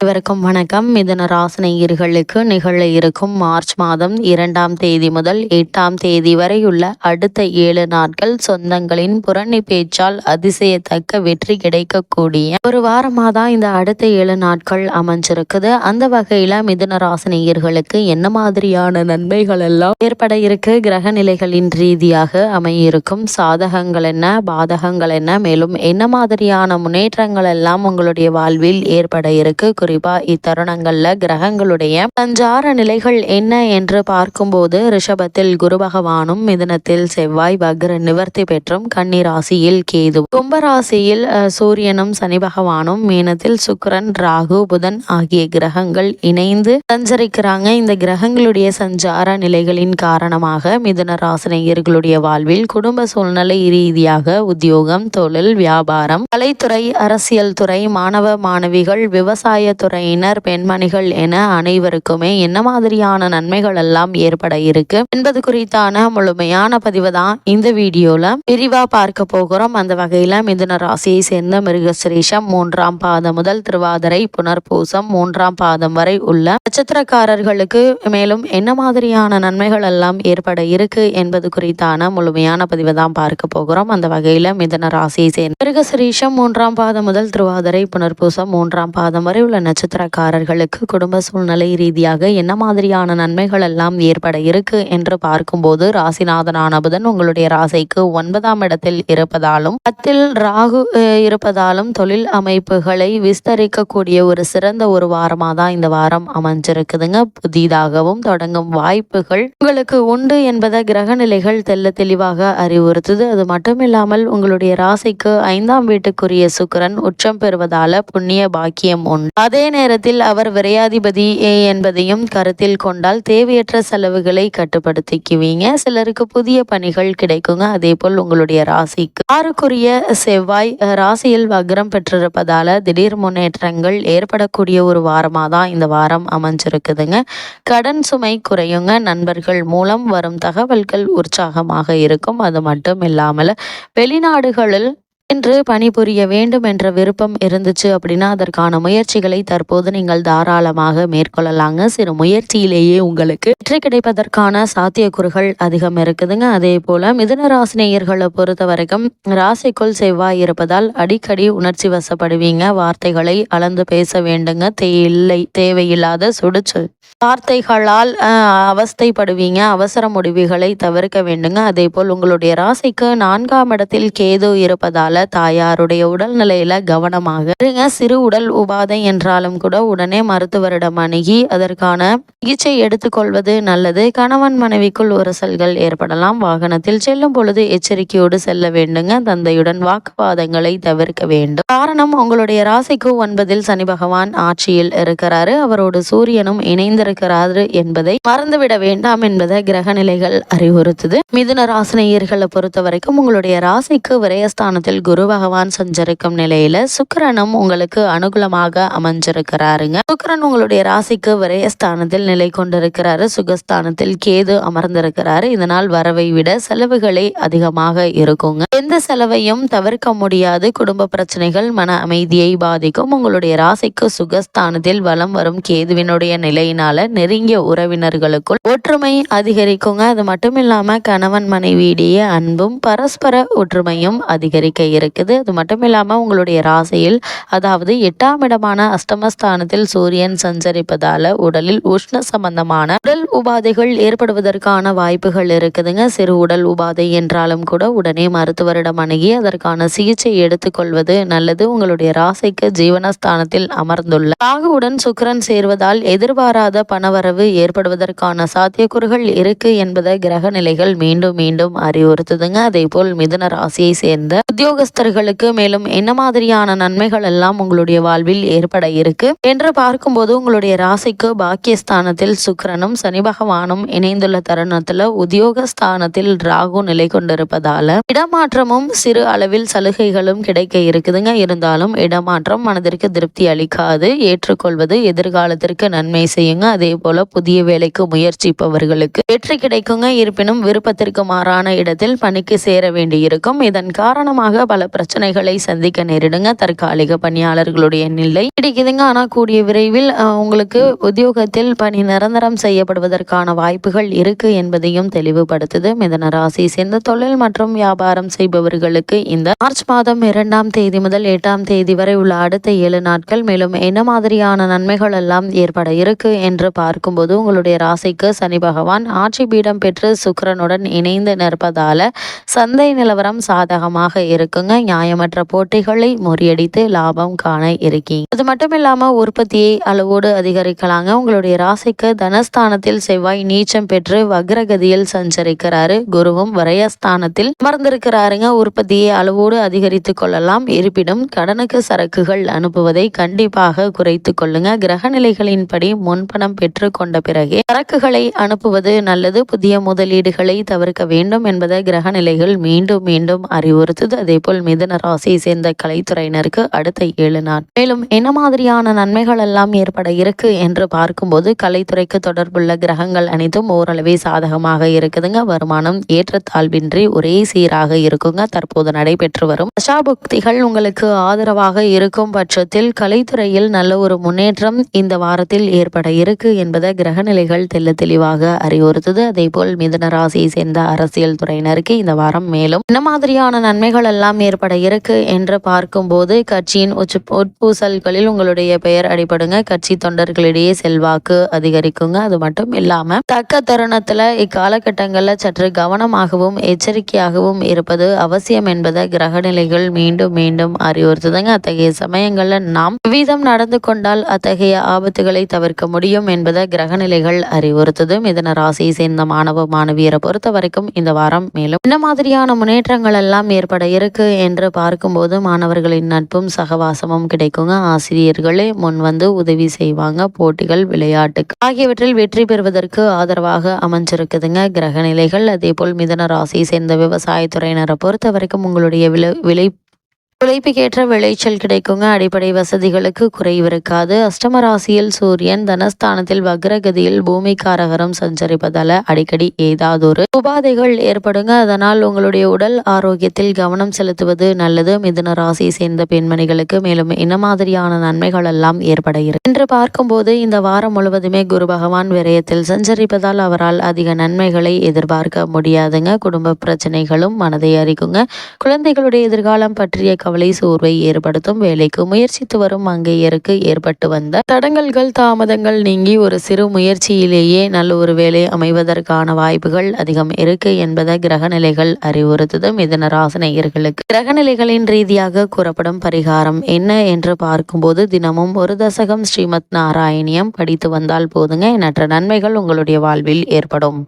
அனைவருக்கும் வணக்கம். மிதுன ராசினியர்களுக்கு நிகழ இருக்கும் மார்ச் மாதம் 2ஆம் தேதி முதல் 8ஆம் தேதி வரையுள்ள அடுத்த 7 நாட்கள் சொந்தங்களின் புரணி பேச்சால் அதிசயத்தக்க வெற்றி கிடைக்கக்கூடிய ஒரு வாரமாக தான் இந்த அடுத்த 7 நாட்கள் அமைஞ்சிருக்குது. அந்த வகையில மிதுன ராசினியர்களுக்கு என்ன மாதிரியான நன்மைகள் எல்லாம் ஏற்பட இருக்கு, கிரக நிலைகளின் ரீதியாக அமையிருக்கும் சாதகங்கள் என்ன, பாதகங்கள் என்ன, மேலும் என்ன மாதிரியான முன்னேற்றங்கள் எல்லாம் உங்களுடைய வாழ்வில் ஏற்பட இருக்கு, குறிப்பா இத்தருணங்கள்ல கிரகங்களுடைய சஞ்சார நிலைகள் என்ன என்று பார்க்கும்போது ரிஷபத்தில் குரு பகவானும், மிதுனத்தில் செவ்வாய் வக்ர நிவர்த்தி பெற்றும், கன்னி ராசியில் கேது, கும்பராசியில் சூரியனும் சனி பகவானும், மீனத்தில் சுக்கிரன், ராகு, புதன் ஆகிய கிரகங்கள் இணைந்து சஞ்சரிக்கிறாங்க. இந்த கிரகங்களுடைய சஞ்சார நிலைகளின் காரணமாக மிதுன ராசினியர்களுடைய வாழ்வில் குடும்ப சூழ்நிலை ரீதியாக உத்தியோகம், தொழில், வியாபாரம், கலைத்துறை, அரசியல் துறை, மாணவ மாணவிகள், விவசாய துறையினர், பெண்மணிகள் என அனைவருக்குமே என்ன மாதிரியான நன்மைகள் எல்லாம் ஏற்பட இருக்கு என்பது குறித்தான முழுமையான பதிவு தான் இந்த வீடியோல விரிவா பார்க்க போகிறோம். அந்த வகையில மிதுன ராசியை சேர்ந்த மிருகசிரீஷம் 3ஆம் பாதம் முதல் திருவாதிரை, புனர்பூசம் 3ஆம் பாதம் வரை உள்ள நட்சத்திரக்காரர்களுக்கு மேலும் என்ன மாதிரியான நன்மைகள் எல்லாம் ஏற்பட இருக்கு என்பது குறித்தான முழுமையான பதிவு தான் பார்க்க போகிறோம். அந்த வகையில மிதுன ராசியை சேர்ந்த மிருகசிரீஷம் 3ஆம் பாதம் முதல் திருவாதிரை, புனர்பூசம் 3ஆம் பாதம் வரை உள்ள நட்சத்திரக்காரர்களுக்கு குடும்ப சூழ்நிலை ரீதியாக என்ன மாதிரியான நன்மைகள் எல்லாம் ஏற்பட இருக்கு என்று பார்க்கும்போது, ராசிநாதனான புதன் உங்களுடைய ராசிக்கு 9ஆம் இடத்தில் இருப்பதாலும் 10ல் ராகு இருப்பதாலும் தொழில் அமைப்புகளை விஸ்தரிக்கக்கூடிய ஒரு சிறந்த ஒரு வாரமாக தான் இந்த வாரம் அமைஞ்சிருக்குதுங்க. புதிதாகவும் தொடங்கும் வாய்ப்புகள் உங்களுக்கு உண்டு என்பதை கிரக நிலைகள் தெல்ல தெளிவாக அறிவுறுத்துது. அது மட்டும் இல்லாமல் உங்களுடைய ராசிக்கு 5ஆம் வீட்டுக்குரிய சுக்கிரன் உச்சம் பெறுவதால புண்ணிய பாக்கியம் உண்டு. அதே நேரத்தில் அவர் விரையாதிபதி என்பதையும் கருத்தில் கொண்டால் தேவையற்ற செலவுகளை கட்டுப்படுத்திக்குவீங்க. சிலருக்கு புதிய பணிகள் கிடைக்குங்க. அதே போல் உங்களுடைய ராசிக்கு 6க்குரிய செவ்வாய் ராசியில் வக்ரம் பெற்றிருப்பதால திடீர் முன்னேற்றங்கள் ஏற்படக்கூடிய ஒரு வாரமாக தான் இந்த வாரம் அமைஞ்சிருக்குதுங்க. கடன் சுமை குறையுங்க. நண்பர்கள் மூலம் வரும் தகவல்கள் உற்சாகமாக இருக்கும். அது மட்டும் இல்லாமல் வெளிநாடுகளில் என்று பணிபுரிய வேண்டும் என்ற விருப்பம் இருந்துச்சு அப்படின்னா அதற்கான முயற்சிகளை தற்போது நீங்கள் தாராளமாக மேற்கொள்ளலாங்க. சிறு முயற்சியிலேயே உங்களுக்கு வெற்றி கிடைப்பதற்கான சாத்தியக்கூறுகள் அதிகம் இருக்குதுங்க. அதே போல மிதுன ராசினியர்களை பொறுத்த வரைக்கும் ராசிக்குள் செவ்வாய் இருப்பதால் அடிக்கடி உணர்ச்சி வசப்படுவீங்க. வார்த்தைகளை அளந்து பேச வேண்டுங்க. தேவையில்லாத சுடுச்சொல் வார்த்தைகளால் அவஸ்தைப்படுவீங்க. அவசர முடிவுகளை தவிர்க்க வேண்டுங்க. அதே போல் உங்களுடைய ராசிக்கு 4ஆம் இடத்தில் கேது இருப்பதால தாயாருடைய உடல்நிலையில கவனமாக இருங்க. சிறு உடல் உபாதை என்றாலும் கூட உடனே மருத்துவரிடம் அணுகி அதற்கான சிகிச்சை எடுத்துக்கொள்வது நல்லது. கணவன் மனைவிக்குள் உரசல்கள் ஏற்படலாம். வாகனத்தில் செல்லும் பொழுது எச்சரிக்கையோடு செல்ல வேண்டுங்க. தந்தையுடன் வாக்குவாதங்களை தவிர்க்க வேண்டும். காரணம், உங்களுடைய ராசிக்கு 9ல் சனி பகவான் ஆட்சியில் இருக்கிறாரு. அவரோடு சூரியனும் இணைந்திருக்கிறாரு என்பதை மறந்துவிட வேண்டாம் என்பதை கிரக நிலைகள் அறிவுறுத்துது. மிதுன ராசினியர்களை பொறுத்த வரைக்கும் உங்களுடைய ராசிக்கு விரயஸ்தானத்தில் குரு பகவான் சஞ்சரிக்கும் நிலையில சுக்கிரனும் உங்களுக்கு அனுகூலமாக அமைஞ்சிருக்கிறாருங்க. சுக்கிரன் உங்களுடைய ராசிக்கு விரயஸ்தானத்தில் நிலை கொண்டிருக்கிறாரு. சுகஸ்தானத்தில் கேது அமர்ந்திருக்கிறாரு. இதனால் வரவை விட செலவுகளே அதிகமாக இருக்குங்க. எந்த செலவையும் தவிர்க்க முடியாது. குடும்ப பிரச்சனைகள் மன அமைதியை பாதிக்கும். உங்களுடைய ராசிக்கு சுகஸ்தானத்தில் வலம் வரும் கேதுவினுடைய நிலையினால நெருங்கிய உறவினர்களுக்குள் ஒற்றுமை அதிகரிக்குங்க. அது மட்டும் இல்லாம கணவன் மனைவியிடையே அன்பும் பரஸ்பர ஒற்றுமையும் அதிகரிக்க இருக்குது. அது மட்டும் இல்லாம உங்களுடைய ராசியில் அதாவது 8ஆம் இடமான அஷ்டமஸ்தானத்தில் சூரியன் சஞ்சரிப்பதால உடலில் உஷ்ண சம்பந்தமான உடல் உபாதைகள் ஏற்படுவதற்கான வாய்ப்புகள் இருக்குதுங்க. சிறு உடல் உபாதை என்றாலும் கூட உடனே மருத்துவரிடம் அணுகி அதற்கான சிகிச்சை எடுத்துக்கொள்வது நல்லது. உங்களுடைய ராசிக்கு ஜீவனஸ்தானத்தில் அமர்ந்துள்ள ராகுவுடன் சுக்கிரன் சேர்வதால் எதிர்பாராத பணவரவு ஏற்படுவதற்கான சாத்தியக்கூறுகள் இருக்கு என்பதை கிரக நிலைகள் மீண்டும் மீண்டும் அறிவுறுத்துதுங்க. அதே போல் மிதுன ராசியை சேர்ந்த உத்தியோகஸ்தர்களுக்கு மேலும் என்ன மாதிரியான நன்மைகள் எல்லாம் உங்களுடைய வாழ்வில் ஏற்பட இருக்கு என்று பார்க்கும்போது, உங்களுடைய ராசிக்கு பாக்கியஸ்தானத்தில் சுக்கிரனும் சனி பகவானும் இணைந்துள்ள தருணத்துல உத்தியோகஸ்தானத்தில் ராகு நிலை கொண்டிருப்பதால இடமாற்றமும் சிறு அளவில் சலுகைகளும் கிடைக்க இருக்குதுங்க. இருந்தாலும் இடமாற்றம் மனதிற்கு திருப்தி அளிக்காது. ஏற்றுக்கொள்வது எதிர்காலத்திற்கு நன்மை செய்யுங்க. அதே போல புதிய வேலைக்கு முயற்சிப்பவர்களுக்கு வெற்றி கிடைக்குங்க. இருப்பினும் விருப்பத்திற்கு மாறான இடத்தில் பணிக்கு சேர வேண்டியிருக்கும். இதன் காரணமாக பல பிரச்சனைகளை சந்திக்க நேரிடுங்க. தற்காலிக பணியாளர்களுடைய நிலை கிடைக்குதுங்க. ஆனா கூடிய விரைவில் உங்களுக்கு உத்தியோகத்தில் பணி நிரந்தரம் செய்யப்படுவதற்கான வாய்ப்புகள் இருக்கு என்பதையும் தெளிவுபடுத்துது. மிதுன ராசி சேர்ந்த தொழில் மற்றும் வியாபாரம் செய்பவர்களுக்கு இந்த மார்ச் மாதம் 2ஆம் தேதி முதல் 8ஆம் தேதி வரை உள்ள அடுத்த 7 நாட்கள் மேலும் என்ன மாதிரியான நன்மைகள் எல்லாம் ஏற்பட இருக்கு என்று பார்க்கும்போது, உங்களுடைய ராசிக்கு சனி பகவான் ஆட்சி பீடம் பெற்று சுக்கிரனுடன் இணைந்து நிற்பதால சந்தை நிலவரம் சாதகமாக இருக்குங்க. நியாயமற்ற போட்டிகளை முறியடித்து லாபம் காண இருக்கீங்க. அது மட்டும் இல்லாம உற்பத்தியை அளவோடு அதிகரிக்கலாங்க. உங்களுடைய ராசிக்கு தனஸ்தானத்தில் செவ்வாய் நீச்சம் பெற்று வக்ரகதியில் சஞ்சரிக்கிறாரு. குருவும் விரயஸ்தானத்தில் அமர்ந்திருக்கிறாருங்க. உற்பத்தியை அளவோடு அதிகரித்து கொள்ளலாம். இருப்பினும் கடனுக்கு சரக்குகள் அனுப்புவதை கண்டிப்பாக குறைத்து கொள்ளுங்க. கிரக நிலைகளின்படி முன்பணம் பெற்று கொண்ட பிறகே சரக்குகளை அனுப்புவது நல்லது. புதிய முதலீடுகளை தவிர்க்க வேண்டும் என்பதை கிரக நிலைகள் மீண்டும் மீண்டும் அறிவுறுத்துது. அதே போல் மிதுன ராசியை சேர்ந்த கலைத்துறையினருக்கு அடுத்த 7 நாள் மேலும் என்ன மாதிரியான நன்மைகள் எல்லாம் ஏற்பட இருக்கு என்று பார்க்கும்போது, கலைத்துறைக்கு தொடர்புள்ள கிரகங்கள் அனைத்தும் ஓரளவே சாதகமாக இருக்குதுங்க. வருமானம் ஏற்றத்தாழ்வின்றி ஒரே சீராக இருக்குங்க. தற்போது நடைபெற்று வரும் தசாபுக்திகள் உங்களுக்கு ஆதரவாக இருக்கும் பட்சத்தில் கலைத்துறையில் நல்ல ஒரு முன்னேற்றம் இந்த வாரத்தில் ஏற்பட இருக்கு என்பதை கிரகநிலைகள் தெளிவாக அறிவுறுத்துது. அதே போல் மிதுன ராசியை சேர்ந்த அரசியல் துறையினருக்கு இந்த வாரம் மேலும் என்ன மாதிரியான நன்மைகள் எல்லாம் ஏற்பட இருக்கு என்று பார்க்கும்போது, கட்சியின் உட்பூசல்களில் உங்களுடைய பெயர் அடிபடுங்க. கட்சி தொண்டர்களிடையே செல்வாக்கு அதிகரிக்குங்க. அது மட்டும் இல்லாம தக்க தருணத்துல இக்காலகட்டங்கள்ல சற்று கவனமாகவும் எச்சரிக்கையாகவும் இருப்பது அவசியம் என்பதை கிரகநிலைகள் மீண்டும் மீண்டும் அறிவுறுத்துதுங்க. அத்தகைய சமயங்கள்ல நாம் விதம் நடந்து கொண்டால் அத்தகைய ஆபத்துகளை தவிர்க்க முடியும் என்பதை கிரகநிலைகள் அறிவுறுத்துது. மிதுன ராசியை சேர்ந்த மாணவ மாணவியரை பொறுத்த வரைக்கும் இந்த வாரம் மேலும் என்ன மாதிரியான முன்னேற்றங்கள் எல்லாம் ஏற்பட இருக்கு என்று பார்க்கும்போது, மாணவர்களின் நட்பும் சகவாசமும் கிடைக்குங்க. ஆசிரியர்களே முன் வந்து உதவி செய்வாங்க. போட்டிகள் விளையாட்டு ஆகியவற்றில் வெற்றி பெறுவதற்கு ஆதரவாக அமைஞ்சிருக்குதுங்க கிரகநிலைகள். அதே போல் மிதுன ராசியை சேர்ந்த விவசாயத்துறையினரை பொறுத்த வரைக்கும் உங்களுடைய உழைப்புக்கேற்ற விளைச்சல் கிடைக்குங்க. அடிப்படை வசதிகளுக்கு குறைவு இருக்காது. அஷ்டம ராசியில் சூரியன் தனஸ்தானத்தில் வக்ரகதியில் பூமிக்காரகரம் சஞ்சரிப்பதால அடிக்கடி ஏதாதொரு உபாதைகள் ஏற்படுங்க. அதனால் உங்களுடைய உடல் ஆரோக்கியத்தில் கவனம் செலுத்துவது நல்லது. மிதுன ராசியை சேர்ந்த பெண்மணிகளுக்கு மேலும் என்ன மாதிரியான நன்மைகள் எல்லாம் ஏற்பட இருக்கு என்று பார்க்கும்போது, இந்த வாரம் முழுவதுமே குரு பகவான் விரயத்தில் சஞ்சரிப்பதால் அவரால் அதிக நன்மைகளை எதிர்பார்க்க முடியாதுங்க. குடும்ப பிரச்சனைகளும் மனதை அறிக்குங்க. குழந்தைகளுடைய எதிர்காலம் பற்றிய கவலை சோர்வை ஏற்படுத்தும். வேலைக்கு முயற்சித்து வரும் மங்கையருக்கு ஏற்பட்டு வந்த தடங்கல்கள் தாமதங்கள் நீங்கி ஒரு சிறு முயற்சியிலேயே நல்ல ஒரு வேலை அமைவதற்கான வாய்ப்புகள் அதிகம் இருக்கு என்பதை கிரகநிலைகள் அறிவுறுத்துது. மிதுன ராசினியர்களுக்கு கிரகநிலைகளின் ரீதியாக கூறப்படும் பரிகாரம் என்ன என்று பார்க்கும்போது, தினமும் ஒரு தசகம் ஸ்ரீமத் நாராயணியம் படித்து வந்தால் போதுங்க. எண்ணற்ற நன்மைகள் உங்களுடைய வாழ்வில் ஏற்படும்.